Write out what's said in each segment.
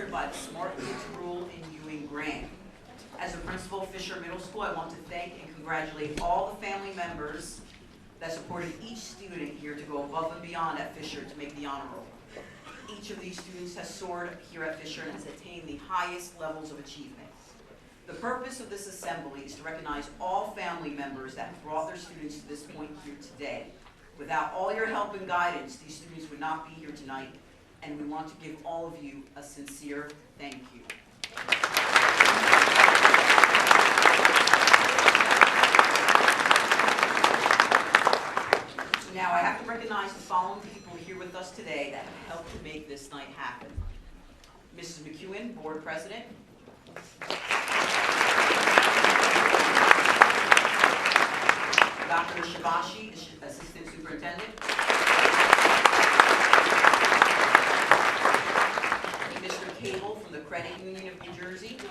sponsored by the Smart Kids Rule in Ewing grant. As a principal of Fisher Middle School, I want to thank and congratulate all the family members that supported each student here to go above and beyond at Fisher to make the honor roll. Each of these students has soared here at Fisher and has attained the highest levels of achievement. The purpose of this assembly is to recognize all family members that have brought their students to this point here today. Without all your help and guidance, these students would not be here tonight, and we want to give all of you a sincere thank you. Now, I have to recognize the following people here with us today that have helped to make this night happen. Mrs. McEwen, Board President. Dr. Shivashi, Assistant Superintendent. Mr. Cable from the Credit Union of New Jersey. We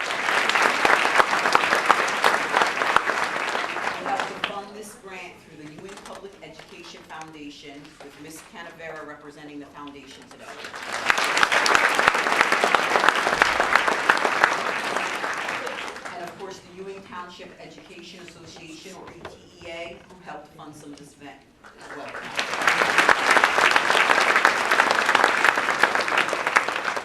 helped to fund this grant through the Ewing Public Education Foundation with Ms. Canavera representing the foundation today. And of course, the Ewing Township Education Association, or ETEA, who helped fund some of this event as well.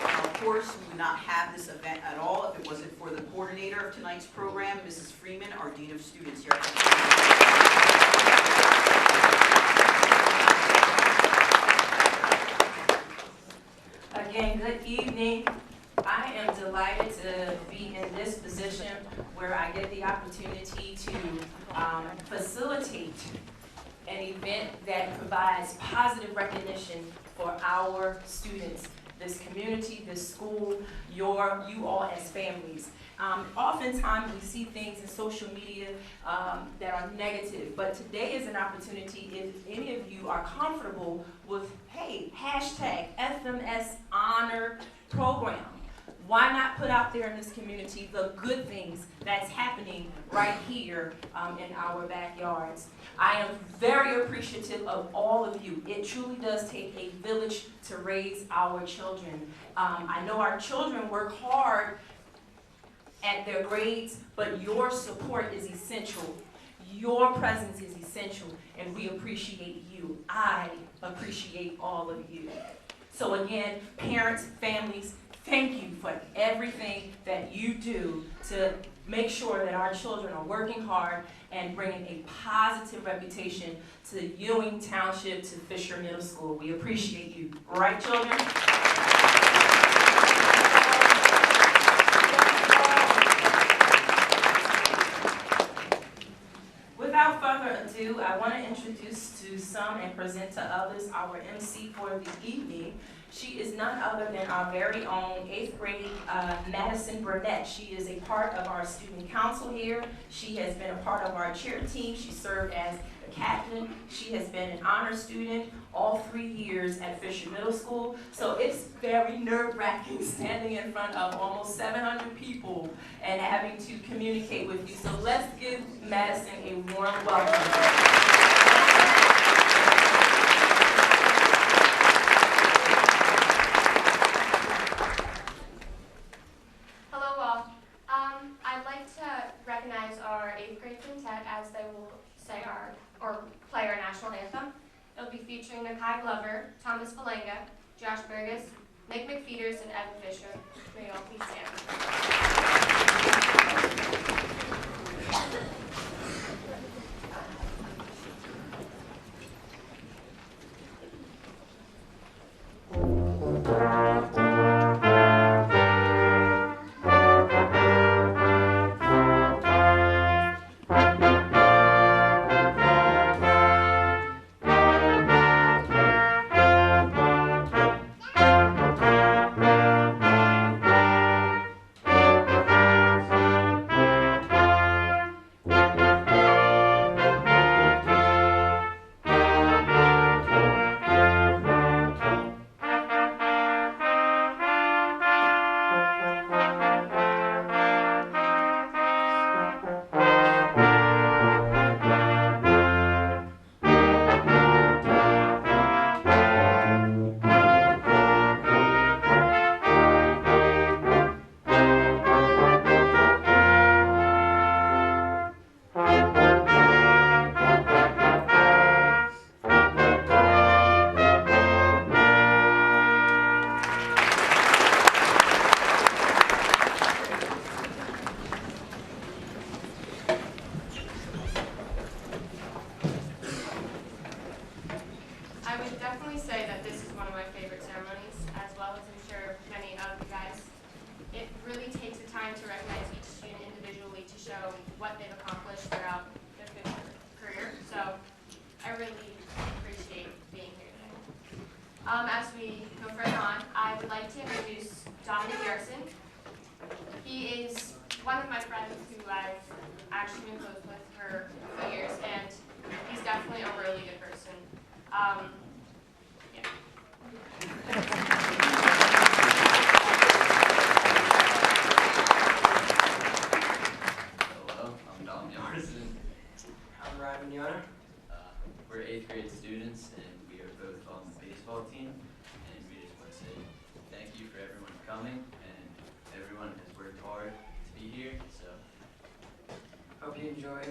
Now, of course, we would not have this event at all if it wasn't for the coordinator of tonight's program, Mrs. Freeman, our Dean of Students here at Again, good evening. I am delighted to be in this position where I get the opportunity to facilitate an event that provides positive recognition for our students, this community, this school, you all as families. Oftentimes we see things in social media that are negative, but today is an opportunity if any of you are comfortable with, hey, hashtag FMS Honor Program. Why not put out there in this community the good things that's happening right here in our backyards? I am very appreciative of all of you. It truly does take a village to raise our children. I know our children work hard at their grades, but your support is essential. Your presence is essential, and we appreciate you. I appreciate all of you. So again, parents, families, thank you for everything that you do to make sure that our children are working hard and bringing a positive reputation to Ewing Township, to Fisher Middle School. We appreciate you. Right, children? Without further ado, I want to introduce to some and present to others our MC for the evening. She is none other than our very own 8th grade Madison Burnett. She is a part of our student council here. She has been a part of our cheer team. She served as a captain. She has been an honor student all 3 years at Fisher Middle School. So it's very nerve-wracking standing in front of almost 700 people and having to communicate with you. So let's give Madison a warm welcome. I'd like to recognize our 8th grade quintet as they will say play our national anthem. It'll be featuring Nakai Glover, Thomas Valenga, Josh Burgess, Nick McFeeters, and Evan Fisher. May you all please stand. definitely say that this is one of my favorite ceremonies, as well as I'm sure many of you guys. It really takes the time to recognize each student individually to show what they've accomplished throughout their Fisher career. So I really appreciate being here today. As we go further on, I would like to introduce Dominic Garrison. He is one of my friends who I've actually been close with for a few years, and he's definitely a really good person. Yeah. Hello, I'm Dom Yarson. I'm Ryman Yoder. We're 8th grade students and we are both on the baseball team. And we just want to say thank you for everyone coming, and everyone has worked hard to be here. So Hope you enjoy.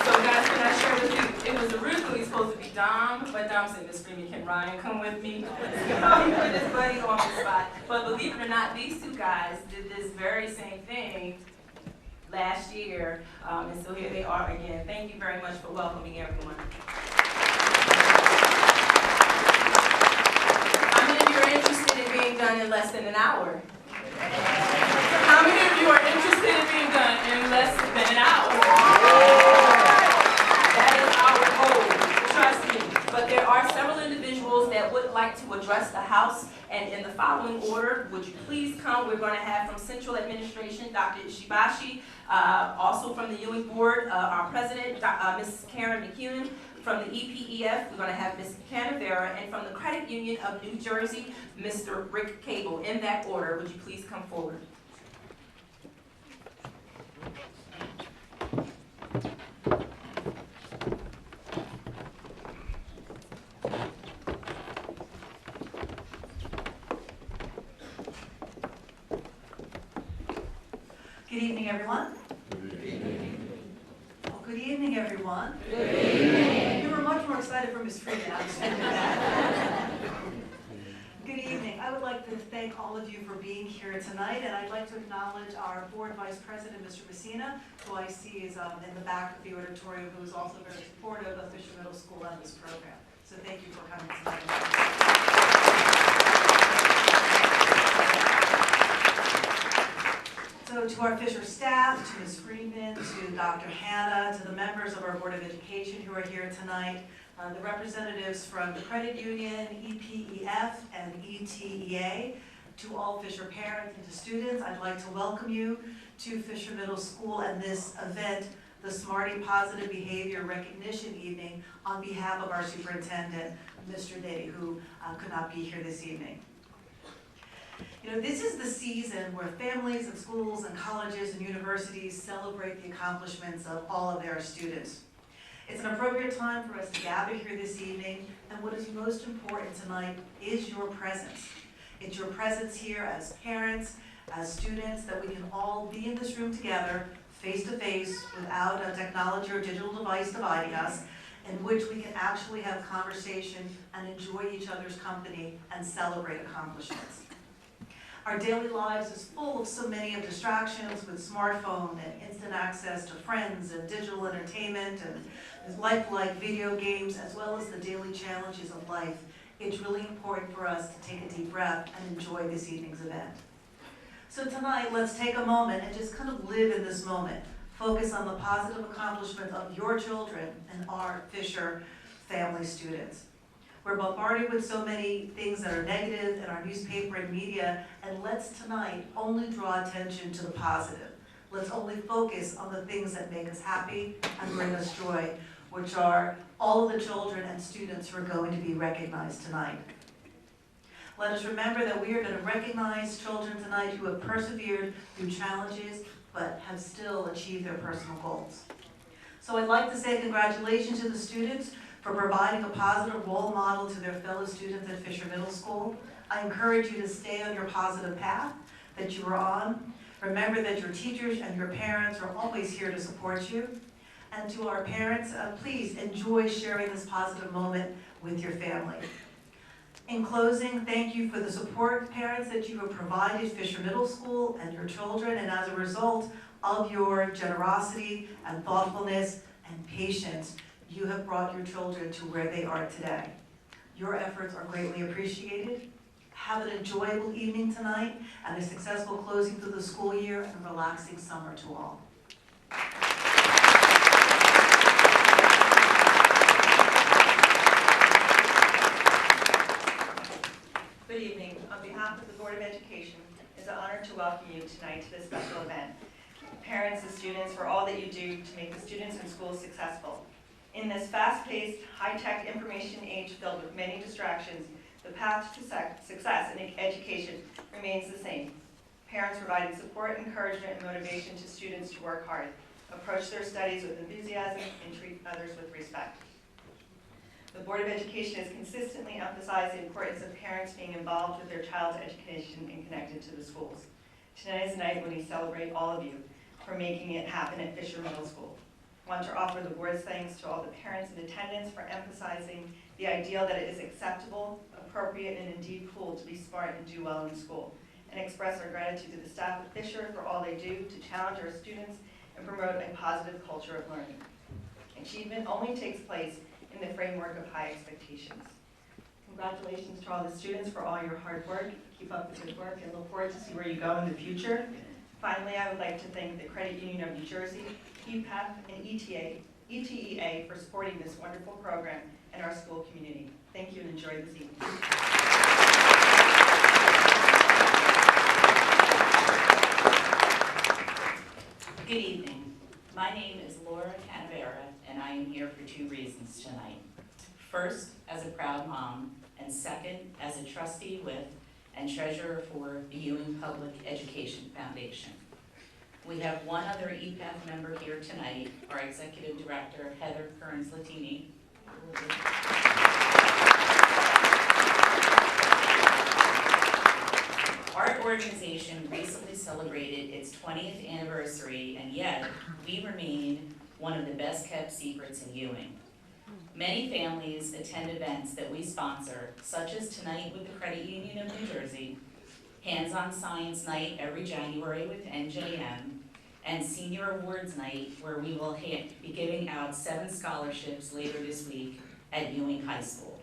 So guys, can I share with you, it was originally supposed to be Dom, but Dom said, Miss Freeman, can Ryan come with me? He put his buddy on the spot. But believe it or not, these two guys did this very same thing last year, and so here they are again. Thank you very much for welcoming everyone. How many of you are interested in being done in less than an hour? How many of you are interested in being done in less than an hour? That is our goal, trust me. But there are several individuals that would like to address the House, and in the following order, would you please come? We're going to have from Central Administration, Dr. Ishibashi, also from the Ewing Board, our President, Ms. Karen McEwen. From the EPEF, we're going to have Ms. Canavera, and from the Credit Union of New Jersey, Mr. Rick Cable. In that order, would you please come forward? Good evening, everyone. Good evening. Well, good evening, everyone. Good evening. You were much more excited for Ms. Freeman. I understand that. Good evening. I would like to thank all of you for being here tonight, and I'd like to acknowledge our Board Vice President, Mr. Messina, who I see is in the back of the auditorium, who is also very supportive of Fisher Middle School and this program. So thank you for coming tonight. So to our Fisher staff, to Ms. Freeman, to Dr. Hanna, to the members of our Board of Education who are here tonight, the representatives from the Credit Union, EPEF, and ETEA, to all Fisher parents and to students, I'd like to welcome you to Fisher Middle School and this event, the Smarty Positive Behavior Recognition Evening, on behalf of our superintendent, Mr. Day, who could not be here this evening. You know, this is the season where families and schools and colleges and universities celebrate the accomplishments of all of their students. It's an appropriate time for us to gather here this evening, and what is most important tonight is your presence. It's your presence here as parents, as students, that we can all be in this room together, face to face, without a technology or digital device dividing us, in which we can actually have conversation and enjoy each other's company and celebrate accomplishments. Our daily lives is full of so many of distractions with smartphone and instant access to friends and digital entertainment and lifelike video games, as well as the daily challenges of life. It's really important for us to take a deep breath and enjoy this evening's event. So tonight, let's take a moment and just kind of live in this moment. Focus on the positive accomplishments of your children and our Fisher family students. We're bombarded with so many things that are negative in our newspaper and media, and let's tonight only draw attention to the positive. Let's only focus on the things that make us happy and bring us joy, which are all of the children and students who are going to be recognized tonight. Let us remember that we are going to recognize children tonight who have persevered through challenges, but have still achieved their personal goals. So I'd like to say congratulations to the students for providing a positive role model to their fellow students at Fisher Middle School. I encourage you to stay on your positive path that you are on. Remember that your teachers and your parents are always here to support you. And to our parents, please enjoy sharing this positive moment with your family. In closing, thank you for the support, parents, that you have provided Fisher Middle School and your children, and as a result, of your generosity and thoughtfulness and patience, you have brought your children to where they are today. Your efforts are greatly appreciated. Have an enjoyable evening tonight and a successful closing to the school year and a relaxing summer to all. Good evening. On behalf of the Board of Education, it's an honor to welcome you tonight to this special event. Parents and students, for all that you do to make the students in schools successful. In this fast-paced, high-tech information age filled with many distractions, the path to success in education remains the same. Parents providing support, encouragement, and motivation to students to work hard, approach their studies with enthusiasm, and treat others with respect. The Board of Education has consistently emphasized the importance of parents being involved with their child's education and connected to the schools. Tonight is a night when we celebrate all of you for making it happen at Fisher Middle School. I want to offer the board's thanks to all the parents in attendance for emphasizing the ideal that it is acceptable, appropriate, and indeed cool to be smart and do well in school, and express our gratitude to the staff at Fisher for all they do to challenge our students and promote a positive culture of learning. Achievement only takes place in the framework of high expectations. Congratulations to all the students for all your hard work. Keep up the good work and look forward to see where you go in the future. Finally, I would like to thank the Credit Union of New Jersey, EPEP, and ETEA for supporting this wonderful program and our school community. Thank you and enjoy this evening. Good evening. My name is Laura Canavera, and I am here for two reasons tonight. First, as a proud mom, and second, as a trustee with and treasurer for the Ewing Public Education Foundation. We have one other EPAF member here tonight, our Executive Director, Heather Kearns-Latini. Our organization recently celebrated its 20th anniversary, and yet we remain one of the best kept secrets in Ewing. Many families attend events that we sponsor, such as tonight with the Credit Union of New Jersey, Hands-on Science Night every January with NJM, and Senior Awards Night, where we will be giving out 7 scholarships later this week at Ewing High School.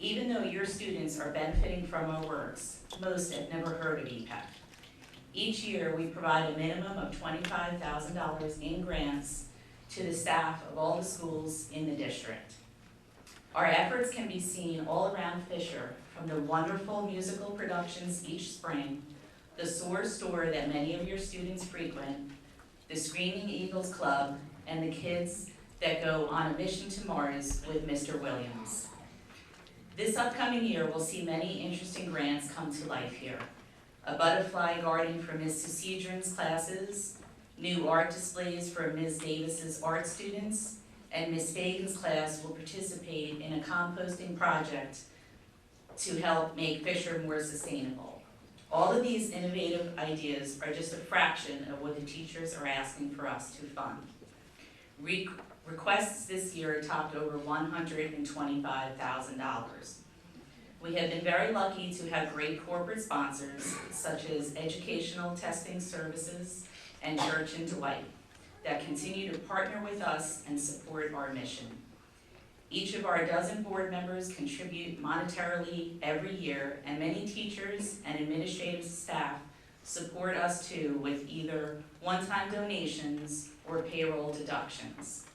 Even though your students are benefiting from our works, most have never heard of EPEP. Each year, we provide a minimum of $25,000 in grants to the staff of all the schools in the district. Our efforts can be seen all around Fisher, from the wonderful musical productions each spring, the Soar store that many of your students frequent, the Screaming Eagles Club, and the kids that go on a mission to Mars with Mr. Williams. This upcoming year will see many interesting grants come to life here. A butterfly garden for Ms. Cedron's classes, new art displays for Ms. Davis's art students, and Ms. Fagan's class will participate in a composting project to help make Fisher more sustainable. All of these innovative ideas are just a fraction of what the teachers are asking for us to fund. Requests this year topped over $125,000. We have been very lucky to have great corporate sponsors, such as Educational Testing Services and Church and Dwight, that continue to partner with us and support our mission. Each of our dozen board members contribute monetarily every year, and many teachers and administrative staff support us too with either one-time donations or payroll deductions.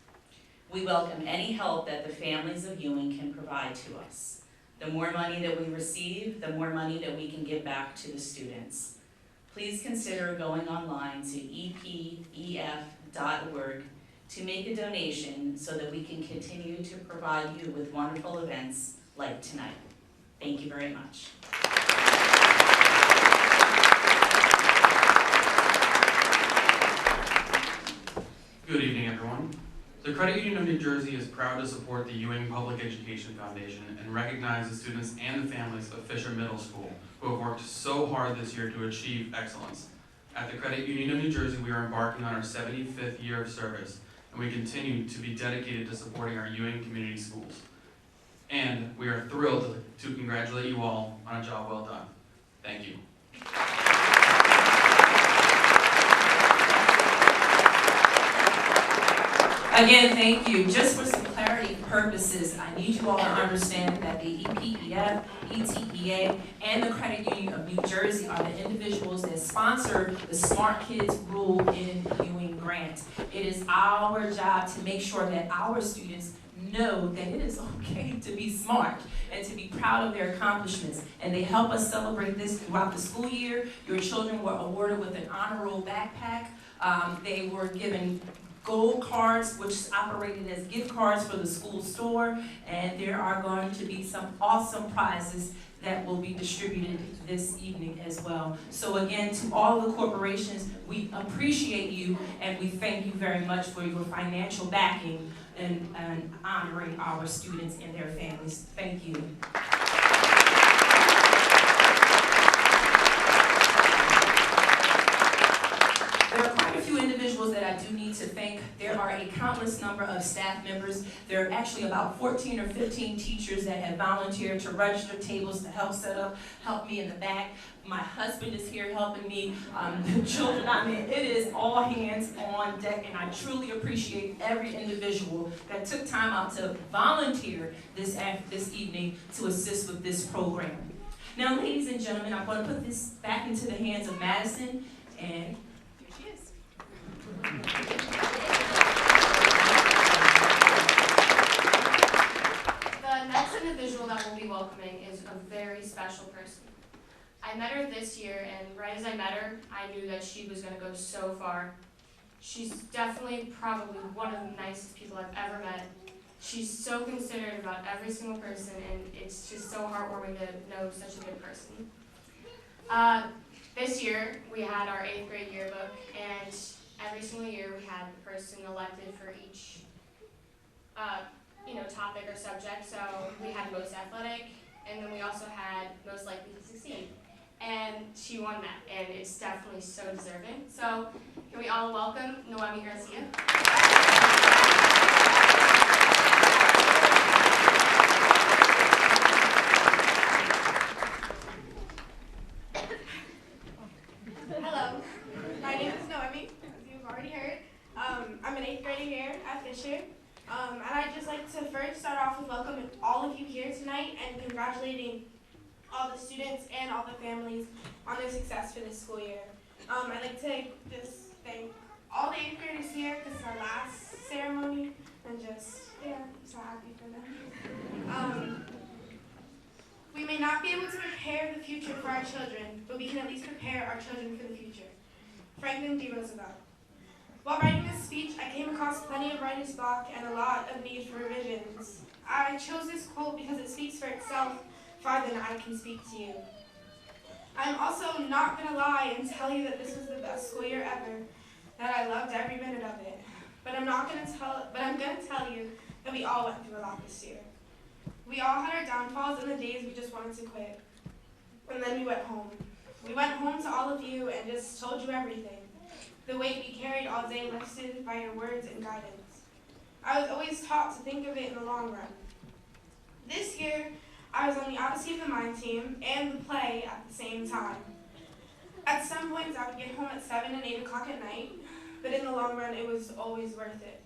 We welcome any help that the families of Ewing can provide to us. The more money that we receive, the more money that we can give back to the students. Please consider going online to epef.org to make a donation so that we can continue to provide you with wonderful events like tonight. Thank you very much. Good evening, everyone. The Credit Union of New Jersey is proud to support the Ewing Public Education Foundation and recognize the students and the families of Fisher Middle School who have worked so hard this year to achieve excellence. At the Credit Union of New Jersey, we are embarking on our 75th year of service, and we continue to be dedicated to supporting our Ewing community schools. And we are thrilled to congratulate you all on a job well done. Thank you. Again, thank you. Just for some clarity purposes, I need you all to understand that the EPEF, ETEA, and the Credit Union of New Jersey are the individuals that sponsor the Smart Kids Rule in Ewing grant. It is our job to make sure that our students know that it is okay to be smart and to be proud of their accomplishments. And they help us celebrate this throughout the school year. Your children were awarded with an honor roll backpack. They were given gold cards, which operated as gift cards for the school store, and there are going to be some awesome prizes that will be distributed this evening as well. So again, to all the corporations, we appreciate you and we thank you very much for your financial backing and honoring our students and their families. Thank you. There are quite a few individuals that I do need to thank. There are a countless number of staff members. There are actually about 14 or 15 teachers that have volunteered to register tables to help set up, help me in the back. My husband is here helping me, the children, I mean, it is all hands on deck, and I truly appreciate every individual that took time out to volunteer this evening to assist with this program. Now, ladies and gentlemen, I'm going to put this back into the hands of Madison, and here she is. The next individual that we'll be welcoming is a very special person. I met her this year, and right as I met her, I knew that she was going to go so far. She's definitely probably one of the nicest people I've ever met. She's so considerate about every single person, and it's just so heartwarming to know such a good person. This year, we had our 8th grade yearbook, and every single year we had the person elected for each topic or subject. So we had most athletic, and then we also had most likely to succeed. And she won that, and it's definitely so deserving. So can we all welcome Noemi Garcia? Hello, my name is Noemi, as you've already heard. I'm an 8th grader here at Fisher. And I'd just like to first start off with welcoming all of you here tonight and congratulating all the students and all the families on their success for this school year. I'd like to just thank all the 8th graders here because it's our last ceremony, and just, I'm so happy for them. We may not be able to prepare the future for our children, but we can at least prepare our children for the future. Franklin D. Roosevelt. While writing this speech, I came across plenty of writer's block and a lot of need for revisions. I chose this quote because it speaks for itself farther than I can speak to you. I'm also not going to lie and tell you that this was the best school year ever, that I loved every minute of it. But I'm going to tell you that we all went through a lot this year. We all had our downfalls and the days we just wanted to quit. And then we went home. We went home to all of you and just told you everything. The weight we carried all day lifted by your words and guidance. I was always taught to think of it in the long run. This year, I was on the Odyssey of the Mind team and the play at the same time. At some points, I would get home at 7 and 8 o'clock at night, but in the long run, it was always worth it.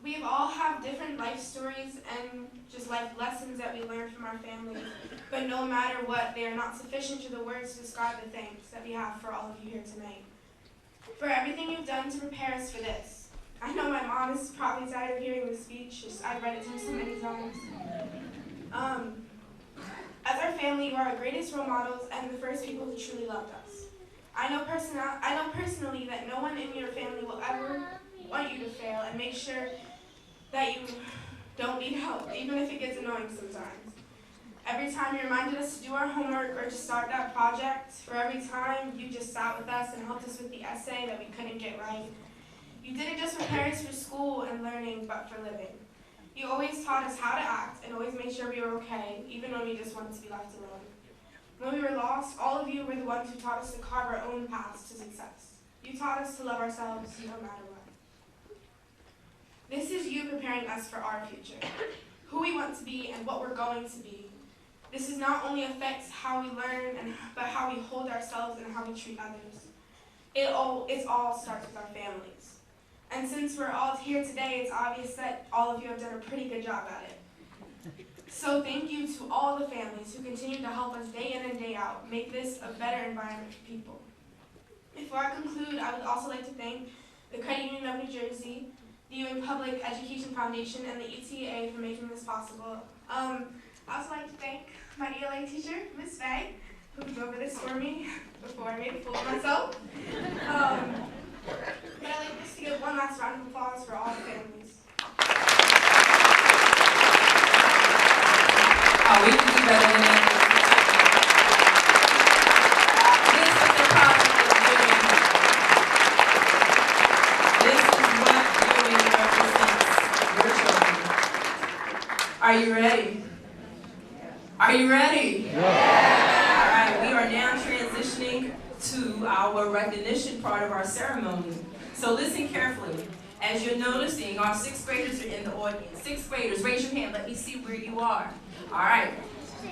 We all have different life stories and just life lessons that we learn from our families, but no matter what, they are not sufficient to the words to describe the thanks that we have for all of you here tonight. For everything you've done to prepare us for this. I know my mom is probably tired of hearing this speech, I've read it to her so many times. As our family, you are our greatest role models and the first people who truly loved us. I know personally that no one in your family will ever want you to fail, and make sure that you don't need help, even if it gets annoying sometimes. Every time you reminded us to do our homework or to start that project, for every time you just sat with us and helped us with the essay that we couldn't get right. You didn't just prepare us for school and learning, but for living. You always taught us how to act and always made sure we were okay, even when we just wanted to be left alone. When we were lost, all of you were the ones who taught us to carve our own paths to success. You taught us to love ourselves no matter what. This is you preparing us for our future, who we want to be and what we're going to be. This is not only affects how we learn, but how we hold ourselves and how we treat others. It all starts with our families. And since we're all here today, it's obvious that all of you have done a pretty good job at it. So thank you to all the families who continue to help us day in and day out, make this a better environment for people. Before I conclude, I would also like to thank the Credit Union of New Jersey, the Ewing Public Education Foundation, and the ETA for making this possible. I also like to thank my ELA teacher, Ms. Faye, who was over this for me before I made a fool of myself. But I'd like just to give one last round of applause for all the families. Oh, we can do better than that. This is what Ewing represents your children. Are you ready? Are you ready? Yeah. All right, we are now transitioning to our recognition part of our ceremony. So listen carefully. As you're noticing, our sixth graders are in the audience. Sixth graders, raise your hand. Let me see where you are. All right.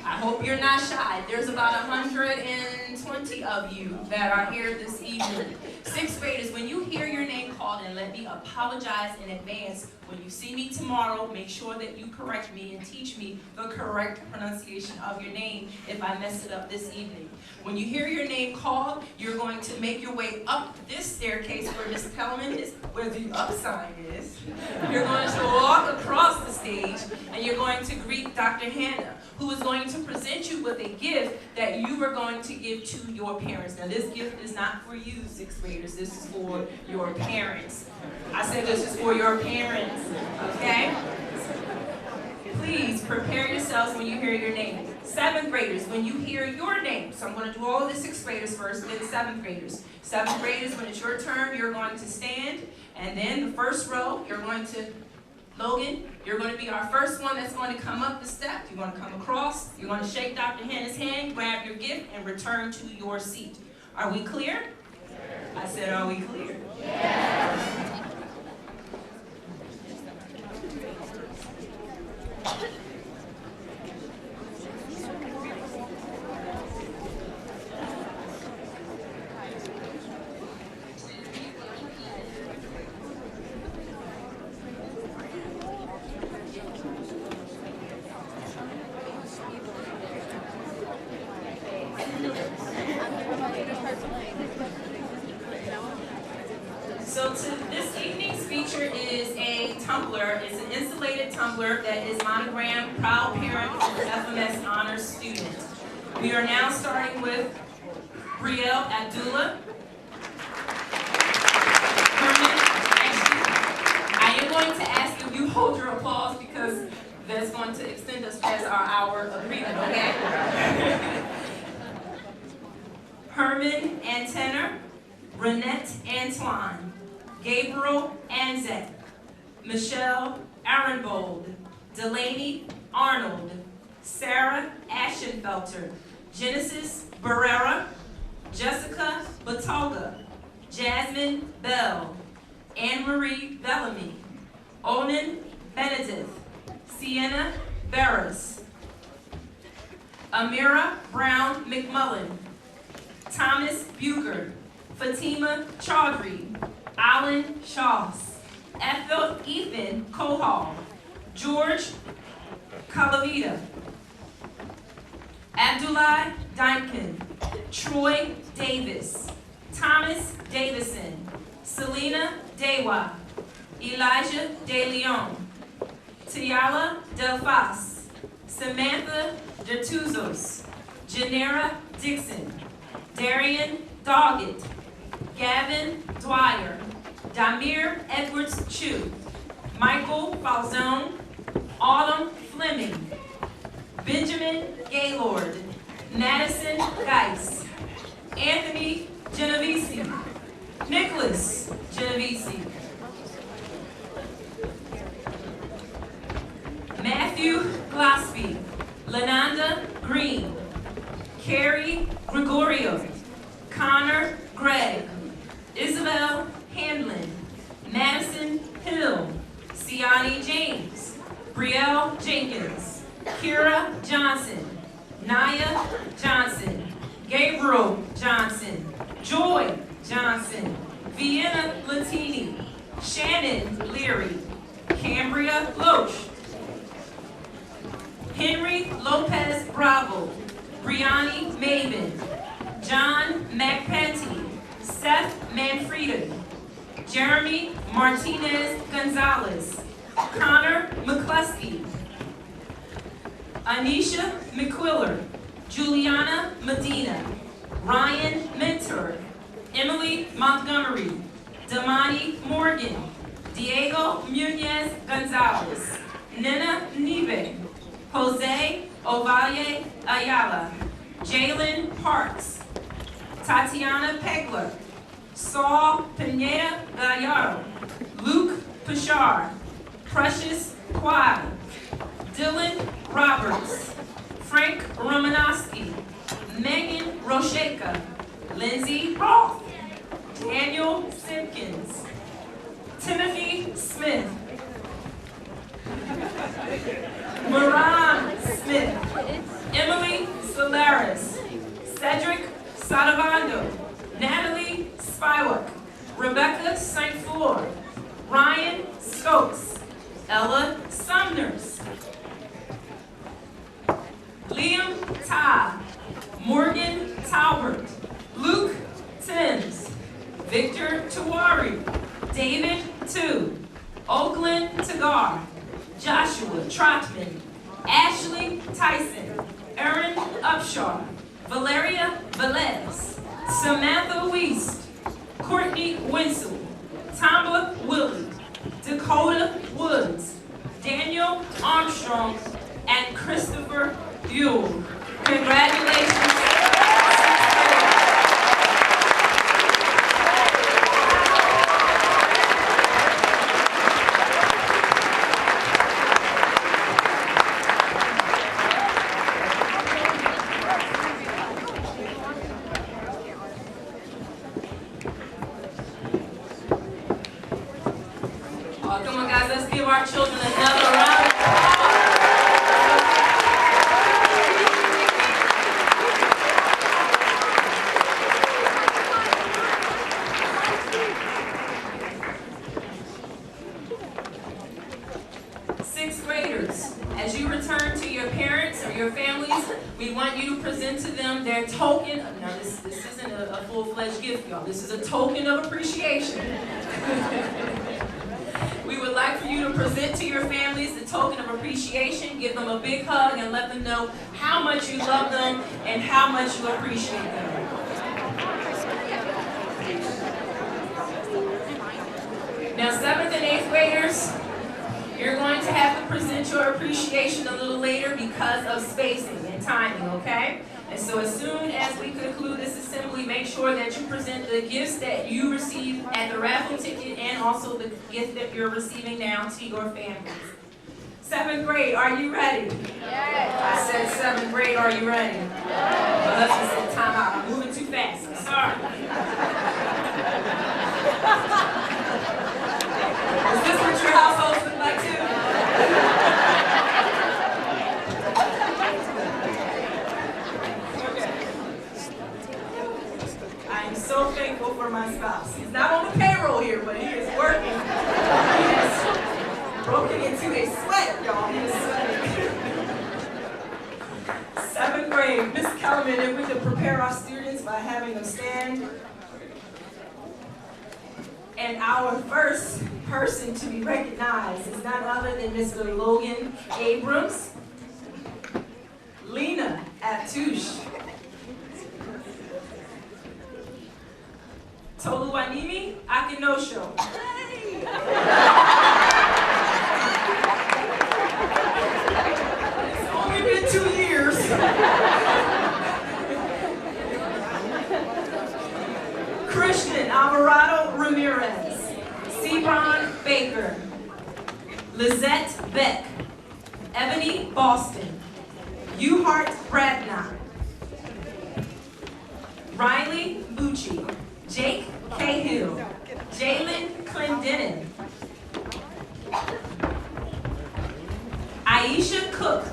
I hope you're not shy. There's about 120 of you that are here this evening. Sixth graders, when you hear your name called, and let me apologize in advance, when you see me tomorrow, make sure that you correct me and teach me the correct pronunciation of your name if I mess it up this evening. When you hear your name called, you're going to make your way up this staircase where Miss Pellman is, where the up sign is. You're going to walk across the stage, and you're going to greet Dr. Hannah, who is going to present you with a gift that you are going to give to your parents. Now, this gift is not for you, sixth graders. This is for your parents. I said this is for your parents, okay? Please prepare yourselves when you hear your name. Seventh graders, when you hear your name, so I'm going to do all of the sixth graders first, then the seventh graders. Seventh graders, when it's your turn, you're going to stand, and then the first row, you're going to, Logan, you're going to be our first one that's going to come up the steps. You're going to come across, you're going to shake Dr. Hannah's hand, grab your gift, and return to your seat. Are we clear? I said, are we clear? Yes. So this evening's feature is a tumbler. It's an insulated tumbler that is monogrammed Proud Parent FMS Honors Student. We are now starting with Brielle Abdullah. Herman, I am going to ask if you hold your applause because that's going to extend us past our hour of breathing, okay? Herman Antenner, Renette Antoine, Gabriel Anzek, Michelle Arenbold, Delaney Arnold, Sarah Ashenfelter, Genesis Barrera, Jessica Batoga, Jasmine Bell, Anne-Marie Bellamy, Onan Benedict, Sienna Barras, Amira Brown McMullen, Thomas Bucher, Fatima Chaudhry, Alan Shaws, Ethan Kohal, George Calavita, Abdullah Dimkin, Troy Davis, Thomas Davison, Selena Dewa, Elijah De Leon, Tiala Delfas, Samantha Dertuzos, Janera Dixon, Darian Doggett, Gavin Dwyer, Damir Edwards Chu, Michael Falzone, Autumn Fleming, Benjamin Gaylord, Madison Geis, Anthony Genovese, Nicholas Genovese, Matthew Glaspie, Lenanda Green, Carrie Gregorio, Connor Gregg, Isabel Hanlon, Madison Hill, Siani James, Brielle Jenkins, Kira Johnson, Naya Johnson, Gabriel Johnson, Joy Johnson, Vienna Latini, Shannon Leary, Cambria Loach, Henry Lopez Bravo, Brianni Maven, John McPenty, Seth Manfreda, Jeremy Martinez Gonzalez, Connor McCluskey, Anisha McQuiller, Juliana Medina, Ryan Mentor, Emily Montgomery, Damani Morgan, Diego Munez Gonzalez, Nina Nive, Jose Ovalle Ayala, Jalen Parks, Tatiana Pegler, Saul Pineda Gallardo, Luke Pashar, Precious Quad, Dylan Roberts, Frank Romanowski, Megan Rosheka, Lindsay Roth, Daniel Simpkins, Timothy Smith, Moran Smith, Emily Solaris, Cedric Sadavando, Natalie Spywak, Rebecca St. Fleur, Ryan Stokes, Ella Sumners, Liam Todd, Morgan Talbert, Luke Timms, Victor Tawari, David Tu, Oakland Tagar, Joshua Trotman, Ashley Tyson, Erin Upshaw, Valeria Velez, Samantha Weist, Courtney Winsel, Tamba Willie, Dakota Woods, Daniel Armstrong, and Christopher Buell. Congratulations. Oh, come on, guys, let's give our children another round of applause. 6th graders, as you return to your parents or your families, we want you to present to them their token. Now, this isn't a full-fledged gift, y'all. This is a token of appreciation. We would like for you to present to your families the token of appreciation, give them a big hug, and let them know how much you love them and how much you appreciate them. Now, 7th and 8th graders, you're going to have to present your appreciation a little later because of spacing and timing, okay? And so as soon as we conclude this assembly, make sure that you present the gifts that you received at the raffle ticket and also the gift that you're receiving now to your families. 7th grade, are you ready? Yes. I said 7th grade, are you ready? Yes. Well, let's just say time out. I'm moving too fast. I'm sorry. Is this what your households look like too? So thankful for my spouse. He's not on the payroll here, but he is working. He has broken into a sweat, y'all. He is sweating. 7th grade, Ms. Kellerman, if we could prepare our students by having them stand. And our first person to be recognized is none other than Mr. Logan Abrams, Lena Aptouche, Toluwanimi Akinosho. It's only been 2 years. Christian Alvarado Ramirez, Sebron Baker, Lizette Beck, Ebony Boston, Uhart Bradnock, Riley Bucci, Jake Cahill, Jalen Clendenin, Aisha Cook,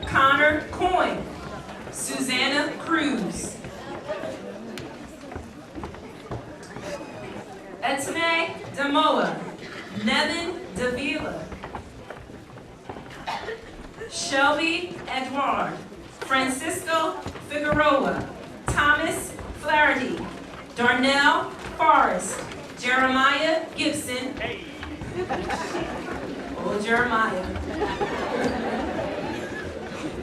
Connor Coyne, Susanna Cruz, Etne Damoa, Nevin Davila, Shelby Edward, Francisco Figueroa, Thomas Flaherty, Darnell Forrest, Jeremiah Gibson, oh Jeremiah,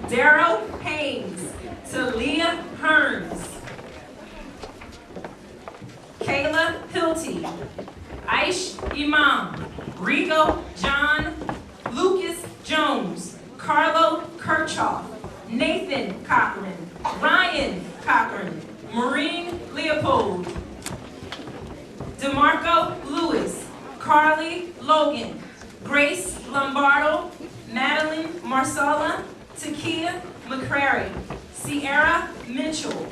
Daryl Haynes, Talia Hearns, Kayla Hilty, Aish Imam, Rigo John, Lucas Jones, Carlo Kirchhoff, Nathan Cochran, Ryan Cochran, Maureen Leopold, DeMarco Lewis, Carly Logan, Grace Lombardo, Madeline Marsala, Takia McCrary, Sierra Mitchell,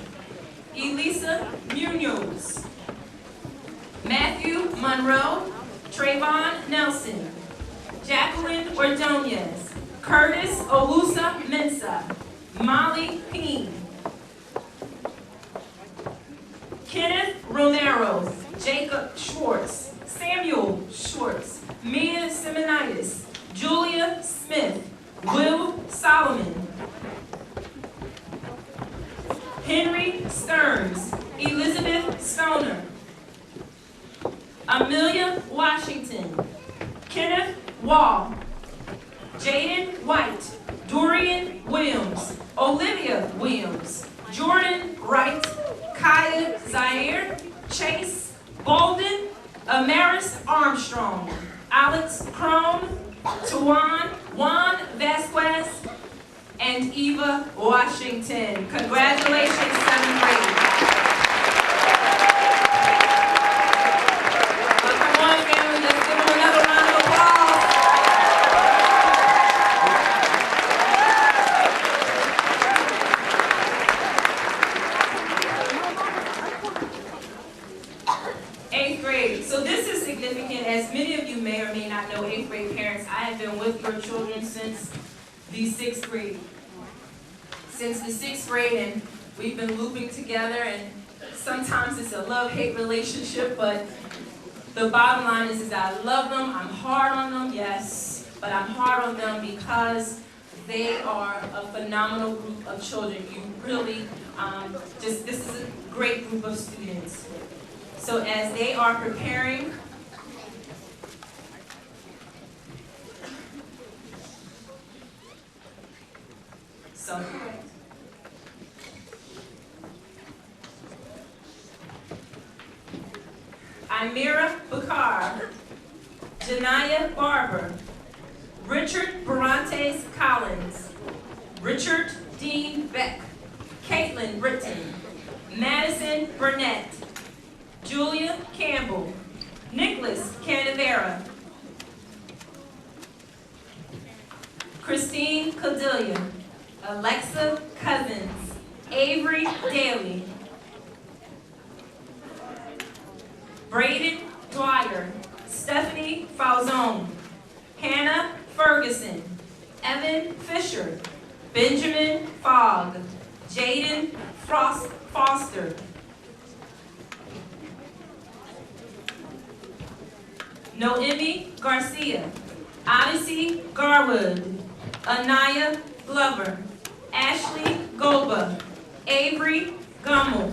Elisa Munoz, Matthew Monroe, Trayvon Nelson, Jacqueline Ordonez, Curtis Owusa Mensa, Molly Peen, Kenneth Romero, Jacob Schwartz, Samuel Schwartz, Mia Simonitis, Julia Smith, Will Solomon, Henry Stearns, Elizabeth Stoner, Amelia Washington, Kenneth Wall, Jaden White, Dorian Williams, Olivia Williams, Jordan Wright, Kaya Zaire, Chase Bolden, Amaris Armstrong, Alex Crone, Tawan Juan Vasquez, and Eva Washington. Congratulations, 7th grade. Well, come on, family, let's give them another round of applause. Eighth grade. So this is significant. As many of you may or may not know, 8th grade parents, I have been with your children since the 6th grade. Since the 6th grade, and we've been looping together, and sometimes it's a love-hate relationship, but the bottom line is I love them, I'm hard on them, yes, but I'm hard on them because they are a phenomenal group of children. You really, this is a great group of students. So as they are preparing Amira Bakar, Janaya Barber, Richard Barantes Collins, Richard Dean Beck, Caitlin Britton, Madison Burnett, Julia Campbell, Nicholas Canavera, Christine Codilia, Alexa Cousins, Avery Daly, Braden Dwyer, Stephanie Falzone, Hannah Ferguson, Evan Fisher, Benjamin Fogg, Jaden Foster, Noemi Garcia, Odyssey Garwood, Anaya Glover, Ashley Goba, Avery Gummel,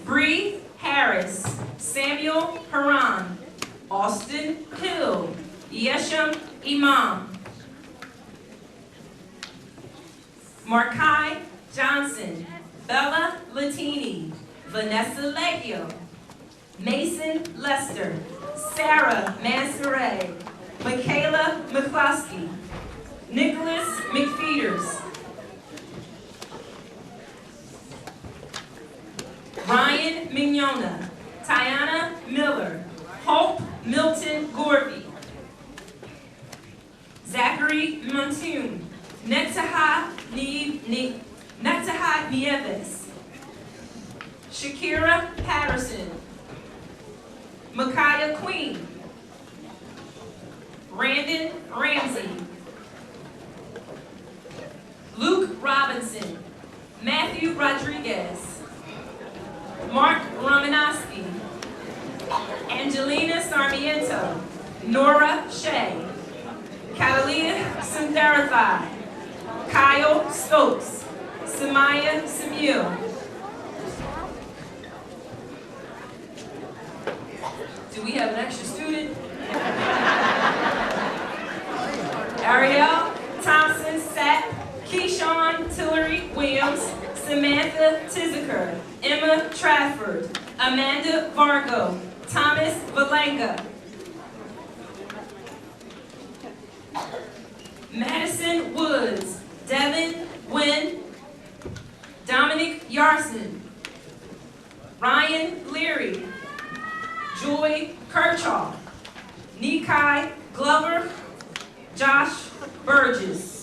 Bree Harris, Samuel Haran, Austin Hill, Yesham Imam, Markai Johnson, Bella Latini, Vanessa Leggio, Mason Lester, Sarah Mansoray, Michaela McCloskey, Nicholas McFeeters, Ryan Mignona, Tiana Miller, Hope Milton Gorby, Zachary Montoon, Netaha Nieves, Shakira Patterson, Micaiah Queen, Brandon Ramsey, Luke Robinson, Matthew Rodriguez, Mark Romanowski, Angelina Sarmiento, Nora Shea, Catalina Suntharathai, Kyle Stokes, Samaya Samuel. Do we have an extra student? Ariel Thompson Sapp, Keyshawn Tillery Williams, Samantha Tiziker, Emma Trafford, Amanda Vargo, Thomas Valanga, Madison Woods, Devin Wynn, Dominic Yarson, Ryan Leary, Joy Kirchhoff, Nikai Glover, Josh Burgess.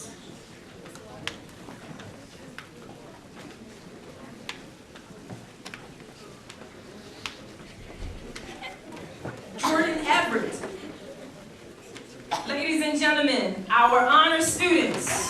Jordan Everett. Ladies and gentlemen, our honor students.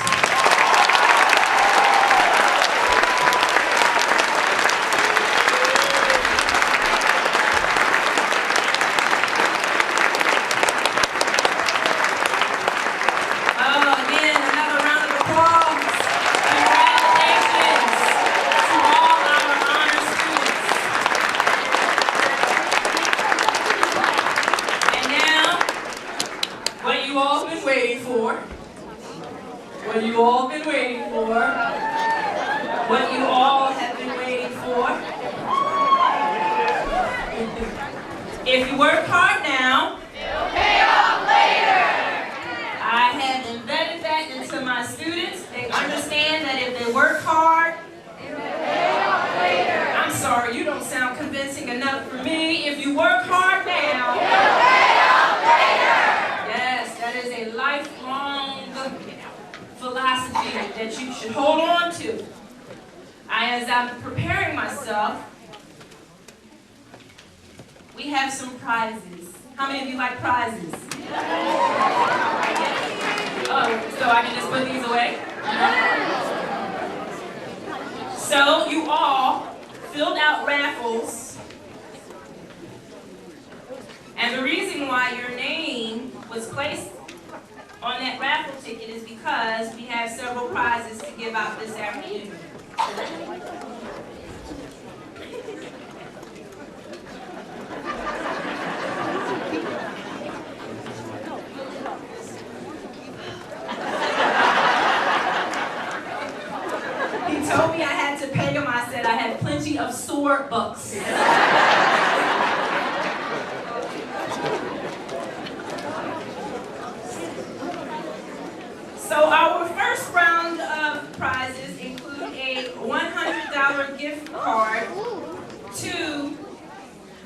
What you all been waiting for, what you all have been waiting for. If you work hard now, it'll pay off later. I have embedded that into my students. They understand that if they work hard, it'll pay off later. I'm sorry, you don't sound convincing enough for me. If you work hard now, it'll pay off later. Yes, that is a lifelong philosophy that you should hold on to. As I'm preparing myself, we have some prizes. How many of you like prizes? Oh, so I can just put these away? So you all filled out raffles, and the reason why your name was placed on that raffle ticket is because we have several prizes to give out this afternoon. He told me I had to pay him. I said I had plenty of sore bucks. So our first round of prizes include a $100 gift card to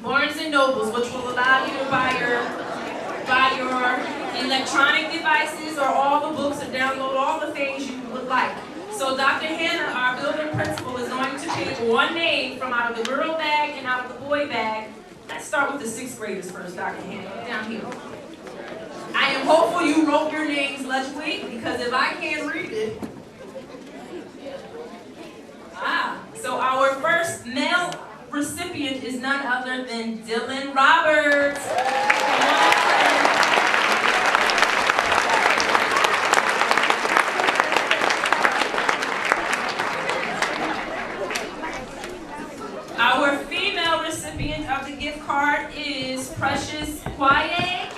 Barnes & Nobles, which will allow you to buy your electronic devices or all the books or download all the things you would like. So Dr. Hannah, our building principal, is going to pick one name from out of the girl bag and out of the boy bag. Let's start with the 6th graders first, Dr. Hannah, down here. I am hopeful you wrote your names legibly, because if I can't read it. So our first male recipient is none other than Dylan Roberts. Come on, friend. Our female recipient of the gift card is Precious Kwaye.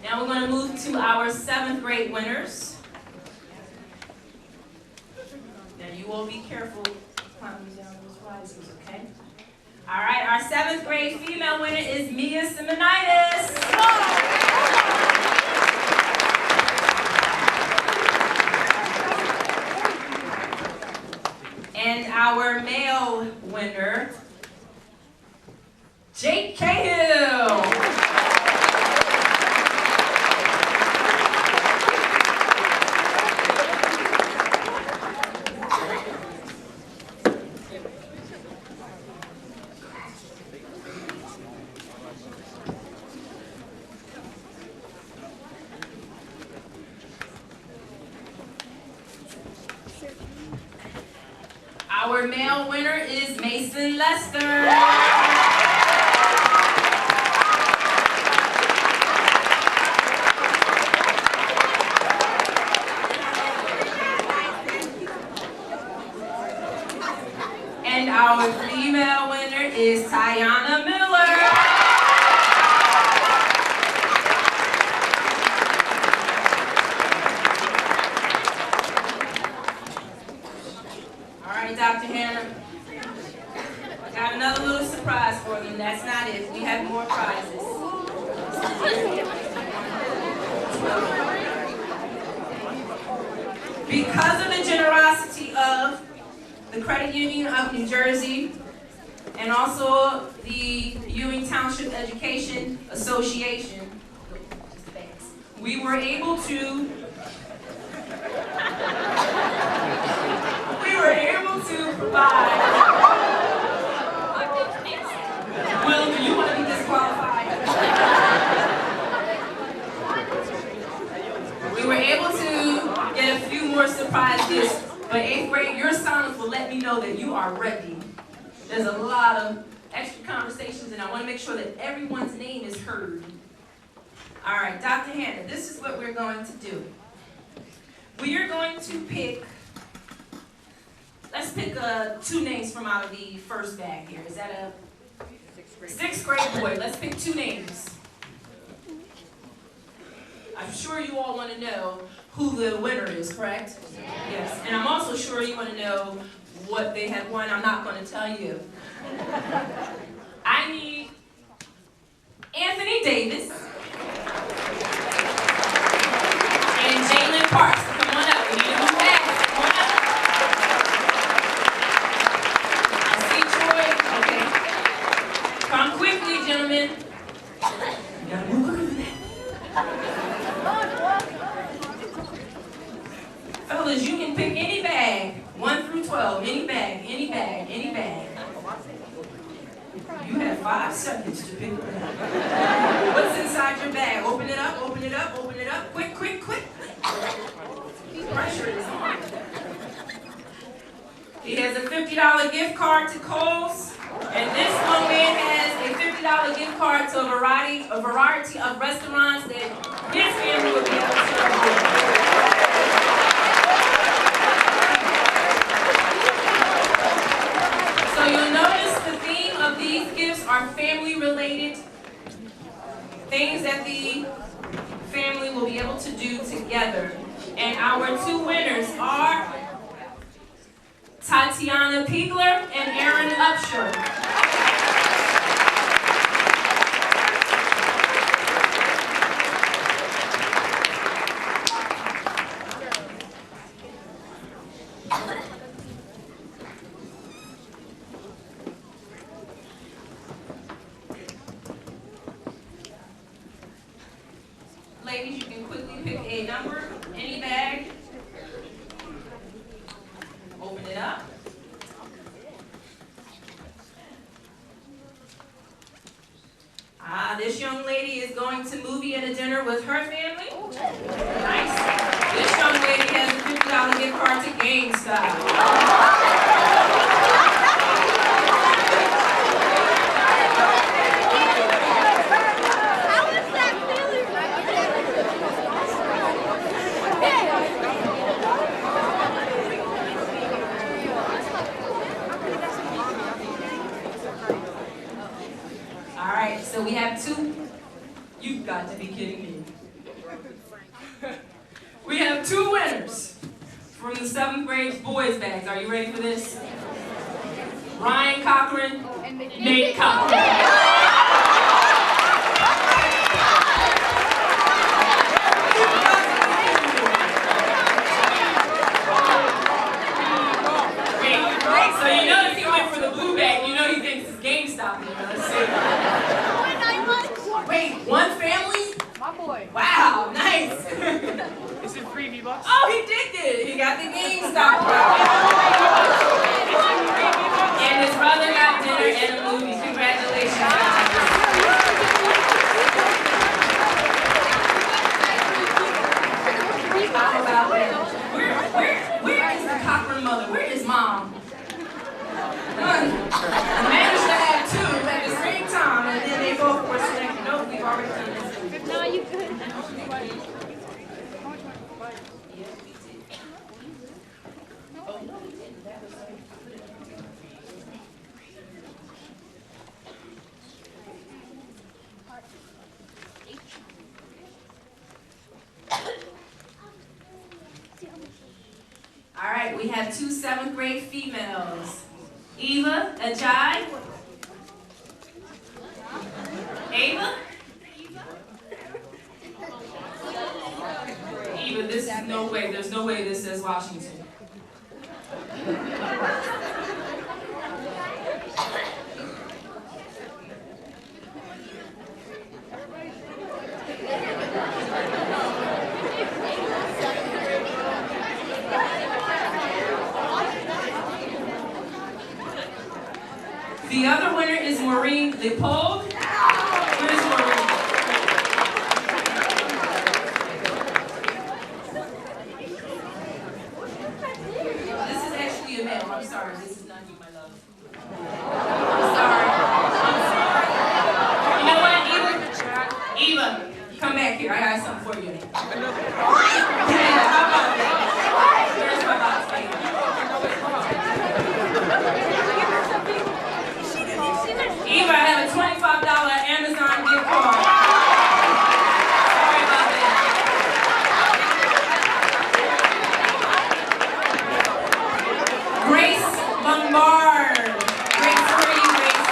Now we're going to move to our 7th grade winners. Now you all be careful climbing down those risers, okay? All right, our 7th grade female winner is Mia Simonitis. And our male winner, Jake Cahill. Our male winner is Mason Lester. And our female winner is Tiana Miller. All right, Dr. Hannah. Got another little surprise for you. That's not it. We have more prizes. Because of the generosity of the Credit Union of New Jersey, and also the Ewing Township Education Association, we were able to provide. Will, do you want to be disqualified? We were able to get a few more surprise gifts. But 8th grade, your silence will let me know that you are ready. There's a lot of extra conversations, and I want to make sure that everyone's name is heard. All right, Dr. Hannah, this is what we're going to do. We are going to pick, let's pick 2 names from out of the first bag here. Is that a 6th grade boy? Let's pick 2 names. I'm sure you all want to know who the winner is, correct? Yes. And I'm also sure you want to know what they have won. I'm not going to tell you. I need Anthony Davis and Jalen Parks. Come on up. We need a new bag. Come on up. I see Troy. Okay. Come quickly, gentlemen. You gotta move quicker than that. Fellas, you can pick any bag, 1 through 12, any bag, any bag, any bag. You have 5 seconds to pick a bag. What's inside your bag? Open it up, open it up, open it up. Quick, quick, quick. Pressure is on. He has a $50 gift card to Kohl's, and this young man has a $50 gift card to a variety of restaurants that his family will be able to afford. So you'll notice the theme of these gifts are family-related things that the family will be able to do together. And our 2 winners are Tatiana Piegler and Aaron Upshur. Ladies, you can quickly pick a number, any bag. Open it up. This young lady is going to movie and a dinner with her family. Nice. This young lady has a $50 gift card to GameStop. So we have 2, you've got to be kidding me. We have 2 winners from the 7th grade boys bags. Are you ready for this? Ryan Cochran and Nate Cochran. So you know if he went for the blue bag, you know he thinks it's GameStop. Wait, 1 family? My boy. Wow, nice. Is it free V-Bucks? Oh, he did get it. He got the GameStop. And his brother got dinner and a movie. Congratulations. How about that? Where is the Cochran mother? Where is mom? Managed to have two at the same time, and then they both were selected. Nope, we've already done this. No, you good. All right, we have two 7th grade females. Eva Ajay. Ava? Eva, this is no way, there's no way this says Washington. The other winner is Maureen Leopold. Where's Maureen? This is actually a male. I'm sorry. This is not you, my love. I'm sorry. I'm sorry. You know what, Eva? Eva, come back here. I got something for you. Yeah, how about that? Where's my box, baby? Eva, I have a $25 Amazon gift card. Sorry about that. Grace Lombard. Grace, where are you, Grace?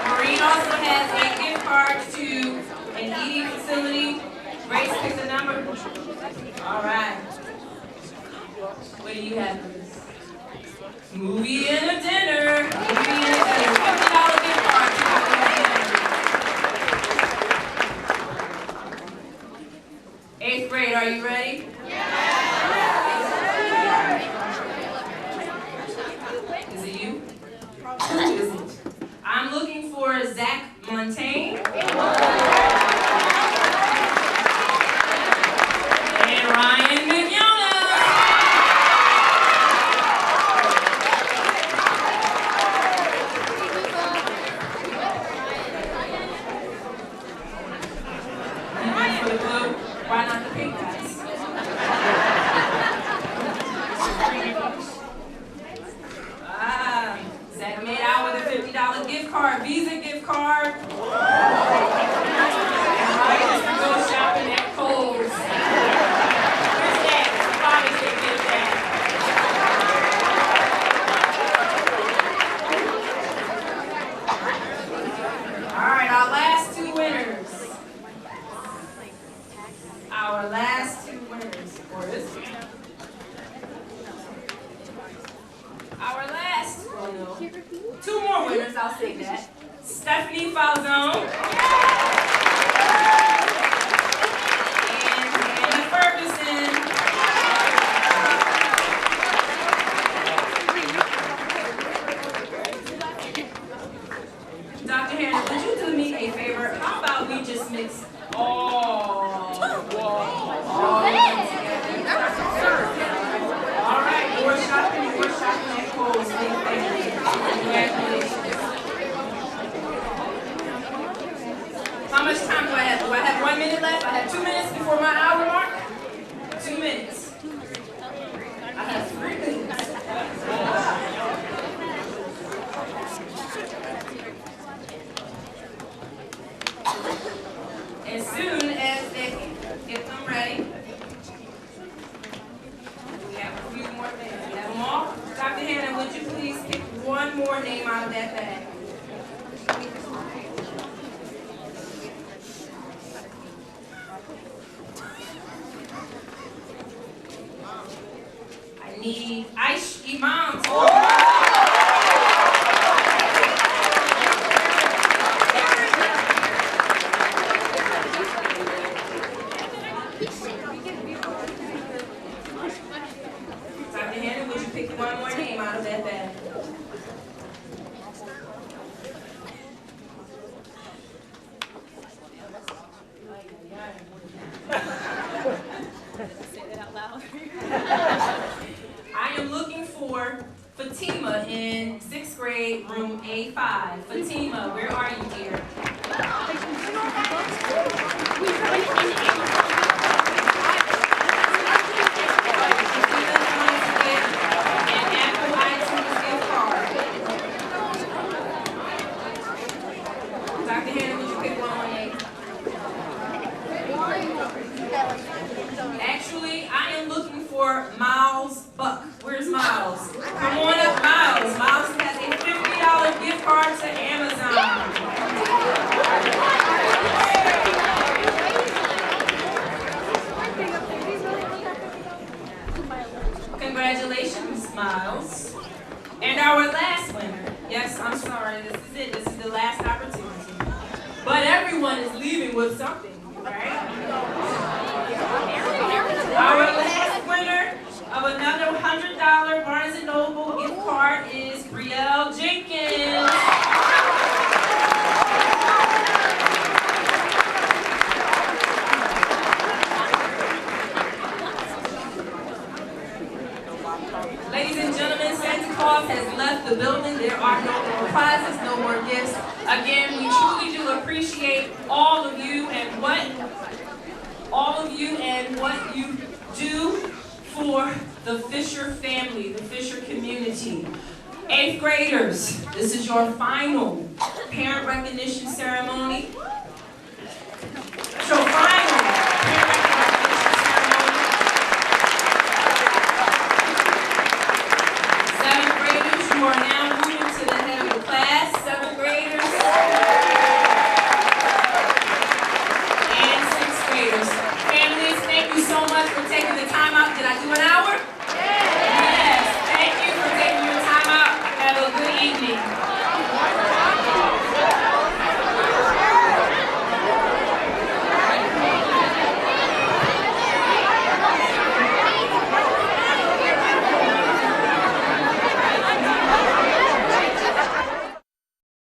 Maureen also has a gift card to an eating facility. Grace, pick the number. All right. What do you have for this? Movie and a dinner. Movie and a dinner. $50 gift card to movie and a dinner. 8th grade, are you ready? Is it you? Who is it? I'm looking for Zach Montaigne. And Ryan McYona. Why not the pink guys? Zach made out with a $50 gift card, Visa gift card. And Ryan is to go shopping at Kohl's. Where's that? Father's Day gift bag. All right, our last two winners. Our last two winners for this. Our last, oh no, two more winners, I'll say that. Stephanie Falzone and Hannah Ferguson. Dr. Hannah, would you do me a favor? How about we just mix all right, more shopping at Kohl's. Congratulations. How much time do I have? Do I have 1 minute left? I have 2 minutes before my hour mark? 2 minutes. I have 3 minutes. As soon as they get them ready, we have a few more things. We have them all. Dr. Hannah, would you please pick one more name out of that bag? I need Aish Imam. Dr. Hannah, would you pick one more name out of that bag? Say that out loud. I am looking for Fatima in 6th grade, room A5. Fatima, where are you, dear? Dr. Hannah, would you pick one on eight? Actually, I am looking for Miles Buck. Where's Miles? Come on up, Miles. Miles has a $50 gift card to Amazon. Congratulations, Miles. And our last winner. Yes, I'm sorry, this is it. This is the last opportunity. But everyone is leaving with something, right? Our last winner of another $100 Barnes & Noble gift card is Brielle Jenkins. Ladies and gentlemen, Santa Claus has left the building. There are no more prizes, no more gifts. Again, we truly do appreciate all of you and what you do for the Fisher family, the Fisher community. 8th graders, this is your final parent recognition ceremony.